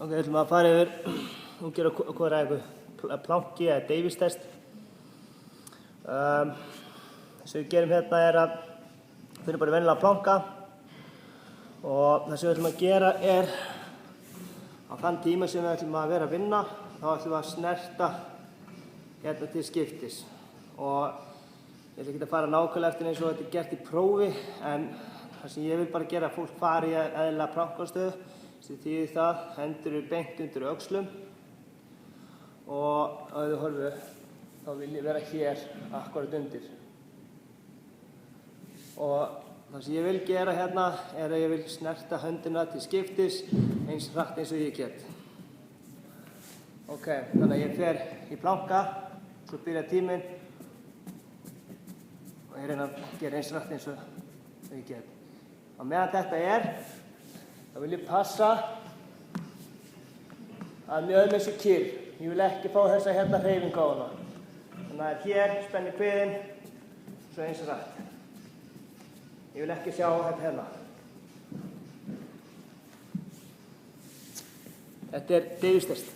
Ok, við ætlum að fara yfir og gera hvað eitthvað planki eða Davies test. Það sem við gerum hérna að finna bara venjulega planka og það sem við ætlum að gera á þann tíma sem við ætlum að vera að vinna, þá ætlum við að snerta hérna til skiptis. Og ég ætla ekki að fara nákvæmlega eftir eins og þetta gert í prófi, en það sem ég vil bara gera að fólk fari í eðlilega plankastöðu, sem þýðir það, hendur eru beint undir öxlum og ef þið horfið, þá vil ég vera hér akkurat undir. Og það sem ég vil gera hérna að ég vil snerta höndina til skiptis eins hratt eins og ég get. Ok, þannig að ég fer í planka, svo byrja tíminn og ég reyna að gera eins hratt eins og ég get. Á meðan þetta þá vil ég passa að mjöðum þessu kyrr. Ég vil ekki fá þessa hérna hreyfingu á hana. Þannig að hér spenni kviðinn, svo eins hratt. Ég vil ekki sjá þetta hérna. Þetta Davies test.